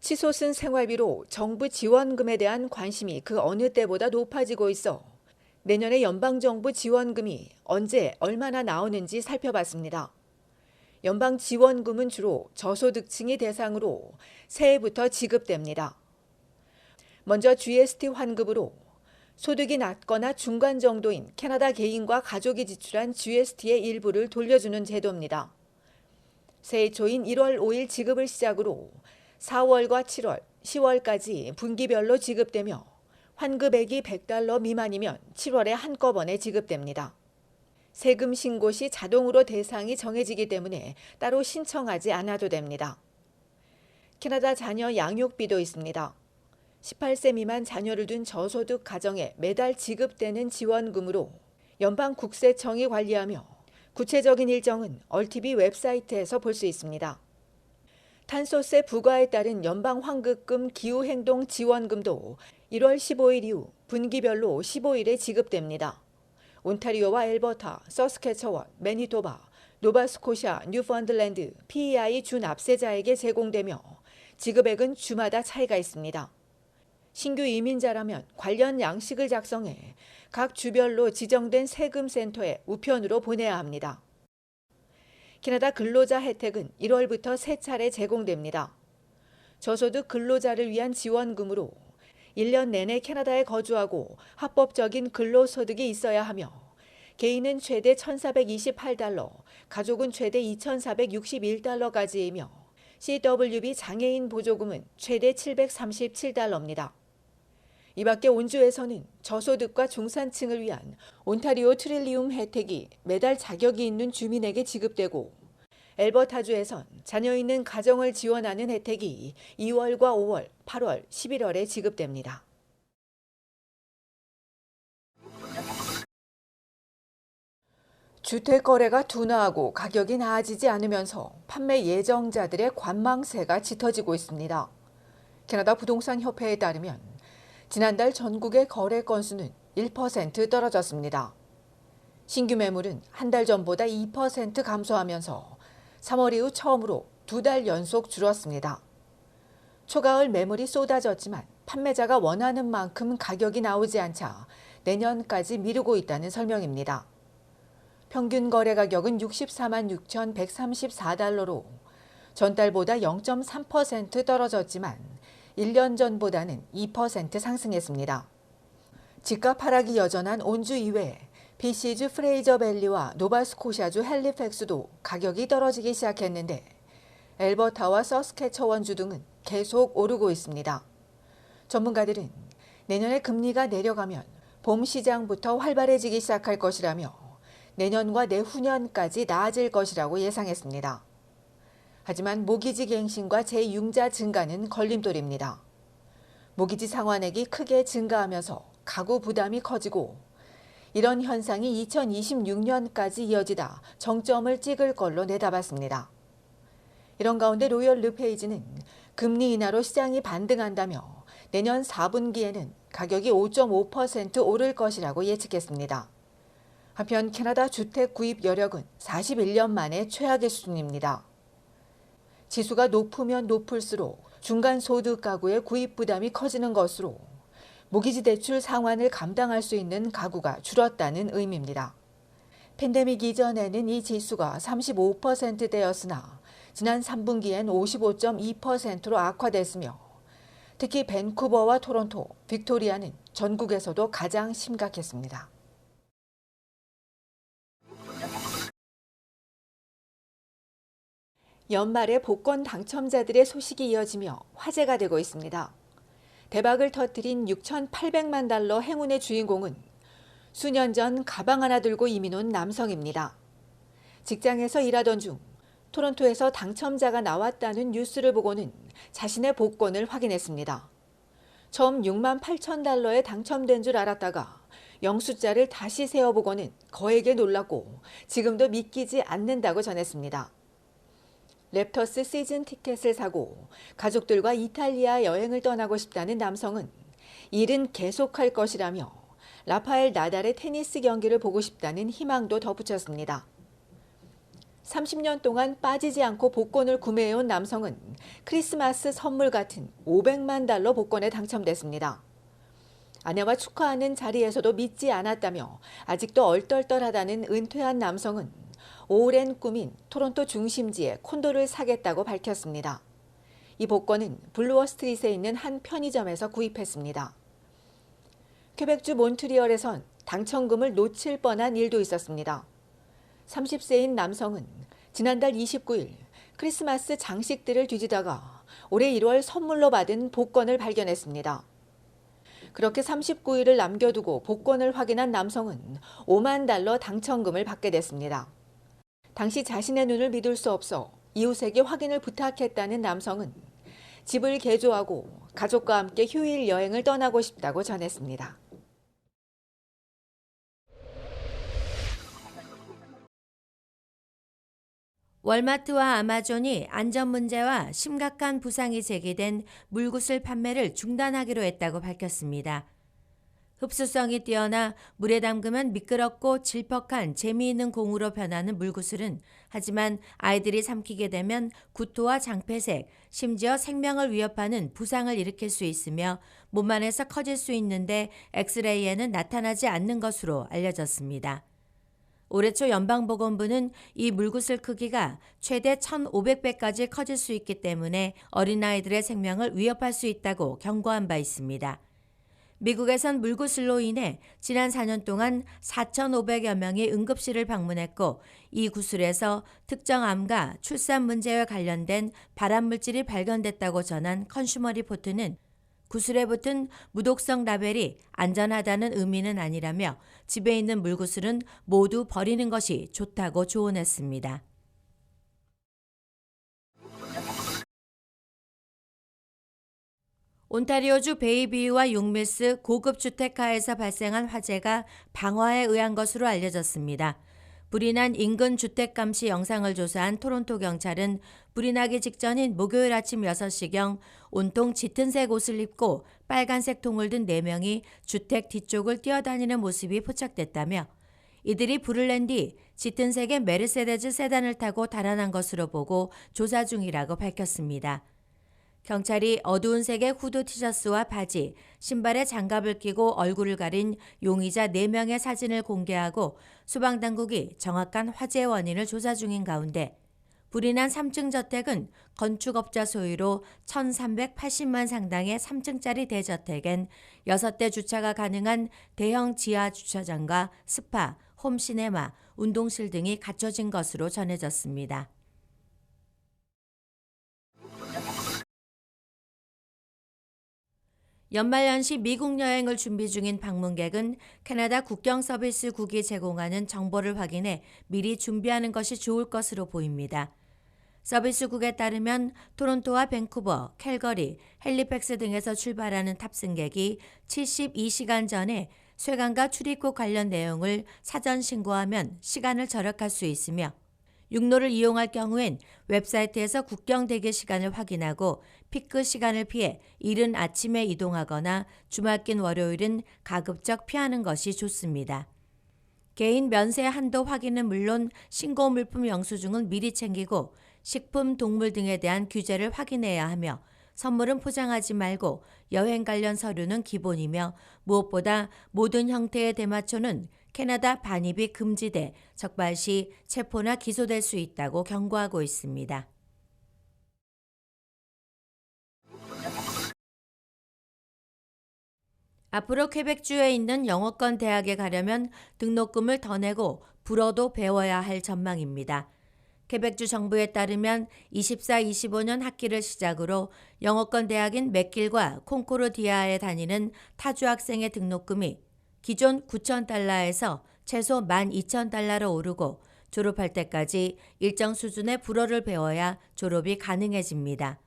치솟은 생활비로 정부 지원금에 대한 관심이 그 어느 때보다 높아지고 있어 내년에 연방정부 지원금이 언제 얼마나 나오는지 살펴봤습니다. 연방 지원금은 주로 저소득층이 대상으로 새해부터 지급됩니다. 먼저 GST 환급으로 소득이 낮거나 중간 정도인 캐나다 개인과 가족이 지출한 GST의 일부를 돌려주는 제도입니다. 새해 초인 1월 5일 지급을 시작으로 4월과 7월, 10월까지 분기별로 지급되며 환급액이 $100 미만이면 7월에 한꺼번에 지급됩니다. 세금 신고 시 자동으로 대상이 정해지기 때문에 따로 신청하지 않아도 됩니다. 캐나다 자녀 양육비도 있습니다. 18세 미만 자녀를 둔 저소득 가정에 매달 지급되는 지원금으로 연방국세청이 관리하며 구체적인 일정은 얼티비 웹사이트에서 볼 수 있습니다. 탄소세 부과에 따른 연방 환급금 기후행동 지원금도 1월 15일 이후 분기별로 15일에 지급됩니다. 온타리오와 엘버타, 서스캐처원, 매니토바, 노바스코샤, 뉴펀들랜드, PEI 준납세자에게 제공되며 지급액은 주마다 차이가 있습니다. 신규 이민자라면 관련 양식을 작성해 각 주별로 지정된 세금센터에 우편으로 보내야 합니다. 캐나다 근로자 혜택은 1월부터 3차례 제공됩니다. 저소득 근로자를 위한 지원금으로 1년 내내 캐나다에 거주하고 합법적인 근로소득이 있어야 하며 개인은 최대 $1,428, 가족은 최대 $2,461까지이며 CWB 장애인 보조금은 최대 $737입니다. 이 밖에 온주에서는 저소득과 중산층을 위한 온타리오 트릴리움 혜택이 매달 자격이 있는 주민에게 지급되고 엘버타주에선 자녀 있는 가정을 지원하는 혜택이 2월과 5월, 8월, 11월에 지급됩니다. 주택 거래가 둔화하고 가격이 나아지지 않으면서 판매 예정자들의 관망세가 짙어지고 있습니다. 캐나다 부동산 협회에 따르면 지난달 전국의 거래 건수는 1% 떨어졌습니다. 신규 매물은 한 달 전보다 2% 감소하면서 3월 이후 처음으로 2달 연속 줄었습니다. 초가을 매물이 쏟아졌지만 판매자가 원하는 만큼 가격이 나오지 않자 내년까지 미루고 있다는 설명입니다. 평균 거래 가격은 64만 6,134달러로 전달보다 0.3% 떨어졌지만 1년 전보다는 2% 상승했습니다. 집값 하락이 여전한 온주 이외에 BC주 프레이저밸리와 노바스코샤주 헬리팩스도 가격이 떨어지기 시작했는데 엘버타와 서스캐처원주 등은 계속 오르고 있습니다. 전문가들은 내년에 금리가 내려가면 봄 시장부터 활발해지기 시작할 것이라며 내년과 내후년까지 나아질 것이라고 예상했습니다. 하지만 모기지 갱신과 재융자 증가는 걸림돌입니다. 모기지 상환액이 크게 증가하면서 가구 부담이 커지고 이런 현상이 2026년까지 이어지다 정점을 찍을 걸로 내다봤습니다. 이런 가운데 로열 르페이지는 금리 인하로 시장이 반등한다며 내년 4분기에는 가격이 5.5% 오를 것이라고 예측했습니다. 한편 캐나다 주택 구입 여력은 41년 만에 최악의 수준입니다. 지수가 높으면 높을수록 중간 소득 가구의 구입 부담이 커지는 것으로 모기지 대출 상환을 감당할 수 있는 가구가 줄었다는 의미입니다. 팬데믹 이전에는 이 지수가 35%대였으나 지난 3분기엔 55.2%로 악화됐으며 특히 밴쿠버와 토론토, 빅토리아는 전국에서도 가장 심각했습니다. 연말에 복권 당첨자들의 소식이 이어지며 화제가 되고 있습니다. 대박을 터뜨린 6,800만 달러 행운의 주인공은 수년 전 가방 하나 들고 이민 온 남성입니다. 직장에서 일하던 중 토론토에서 당첨자가 나왔다는 뉴스를 보고는 자신의 복권을 확인했습니다. 처음 6만 8천 달러에 당첨된 줄 알았다가 영숫자를 다시 세어보고는 거액에 놀랐고 지금도 믿기지 않는다고 전했습니다. 랩터스 시즌 티켓을 사고 가족들과 이탈리아 여행을 떠나고 싶다는 남성은 일은 계속할 것이라며 라파엘 나달의 테니스 경기를 보고 싶다는 희망도 덧붙였습니다. 30년 동안 빠지지 않고 복권을 구매해온 남성은 크리스마스 선물 같은 500만 달러 복권에 당첨됐습니다. 아내와 축하하는 자리에서도 믿지 않았다며 아직도 얼떨떨하다는 은퇴한 남성은 오랜 꿈인 토론토 중심지에 콘도를 사겠다고 밝혔습니다. 이 복권은 블루워스트리트에 있는 한 편의점에서 구입했습니다. 퀘벡주 몬트리올에선 당첨금을 놓칠 뻔한 일도 있었습니다. 30세인 남성은 지난달 29일 크리스마스 장식들을 뒤지다가 올해 1월 선물로 받은 복권을 발견했습니다. 그렇게 39일을 남겨두고 복권을 확인한 남성은 5만 달러 당첨금을 받게 됐습니다. 당시 자신의 눈을 믿을 수 없어 이웃에게 확인을 부탁했다는 남성은 집을 개조하고 가족과 함께 휴일 여행을 떠나고 싶다고 전했습니다. 월마트와 아마존이 안전 문제와 심각한 부상이 제기된 물구슬 판매를 중단하기로 했다고 밝혔습니다. 흡수성이 뛰어나 물에 담그면 미끄럽고 질퍽한 재미있는 공으로 변하는 물구슬은 하지만 아이들이 삼키게 되면 구토와 장폐색, 심지어 생명을 위협하는 부상을 일으킬 수 있으며 몸 안에서 커질 수 있는데 엑스레이에는 나타나지 않는 것으로 알려졌습니다. 올해 초 연방보건부는 이 물구슬 크기가 최대 1,500배까지 커질 수 있기 때문에 어린아이들의 생명을 위협할 수 있다고 경고한 바 있습니다. 미국에선 물구슬로 인해 지난 4년 동안 4,500여 명이 응급실을 방문했고 이 구슬에서 특정 암과 출산 문제와 관련된 발암물질이 발견됐다고 전한 컨슈머 리포트는 구슬에 붙은 무독성 라벨이 안전하다는 의미는 아니라며 집에 있는 물구슬은 모두 버리는 것이 좋다고 조언했습니다. 온타리오주 베이비유와 용밀스 고급 주택가에서 발생한 화재가 방화에 의한 것으로 알려졌습니다. 불이 난 인근 주택감시 영상을 조사한 토론토 경찰은 불이 나기 직전인 목요일 아침 6시경 온통 짙은색 옷을 입고 빨간색 통을 든 4명이 주택 뒤쪽을 뛰어다니는 모습이 포착됐다며 이들이 불을 낸 뒤 짙은색의 메르세데스 세단을 타고 달아난 것으로 보고 조사 중이라고 밝혔습니다. 경찰이 어두운 색의 후드 티셔츠와 바지, 신발에 장갑을 끼고 얼굴을 가린 용의자 4명의 사진을 공개하고 소방당국이 정확한 화재 원인을 조사 중인 가운데 불이 난 3층 저택은 건축업자 소유로 1,380만 상당의 3층짜리 대저택엔 6대 주차가 가능한 대형 지하 주차장과 스파, 홈시네마, 운동실 등이 갖춰진 것으로 전해졌습니다. 연말연시 미국 여행을 준비 중인 방문객은 캐나다 국경 서비스국이 제공하는 정보를 확인해 미리 준비하는 것이 좋을 것으로 보입니다. 서비스국에 따르면 토론토와 밴쿠버, 캘거리, 헬리팩스 등에서 출발하는 탑승객이 72시간 전에 쇠강과 출입국 관련 내용을 사전 신고하면 시간을 절약할 수 있으며 육로를 이용할 경우엔 웹사이트에서 국경 대기 시간을 확인하고 피크 시간을 피해 이른 아침에 이동하거나 주말긴 월요일은 가급적 피하는 것이 좋습니다. 개인 면세 한도 확인은 물론 신고 물품 영수증은 미리 챙기고 식품, 동물 등에 대한 규제를 확인해야 하며 선물은 포장하지 말고 여행 관련 서류는 기본이며 무엇보다 모든 형태의 대마초는 캐나다 반입이 금지돼 적발 시 체포나 기소될 수 있다고 경고하고 있습니다. 앞으로 퀘벡주에 있는 영어권 대학에 가려면 등록금을 더 내고 불어도 배워야 할 전망입니다. 퀘벡주 정부에 따르면 24-25년 학기를 시작으로 영어권 대학인 맥길과 콩코르디아에 다니는 타주 학생의 등록금이 기존 9,000달러에서 최소 12,000달러로 오르고 졸업할 때까지 일정 수준의 불어를 배워야 졸업이 가능해집니다.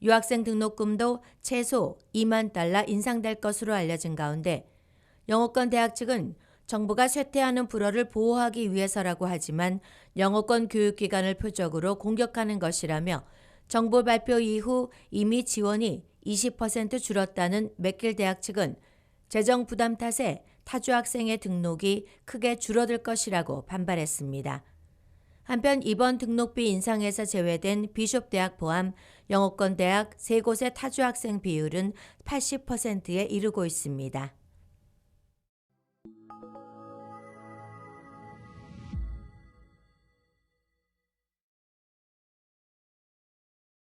유학생 등록금도 최소 2만 달러 인상될 것으로 알려진 가운데 영어권 대학 측은 정부가 쇠퇴하는 불어를 보호하기 위해서라고 하지만 영어권 교육기관을 표적으로 공격하는 것이라며 정부 발표 이후 이미 지원이 20% 줄었다는 맥길 대학 측은 재정 부담 탓에 타주 학생의 등록이 크게 줄어들 것이라고 반발했습니다. 한편 이번 등록비 인상에서 제외된 비숍대학 포함 영어권 대학 3곳의 타주 학생 비율은 80%에 이르고 있습니다.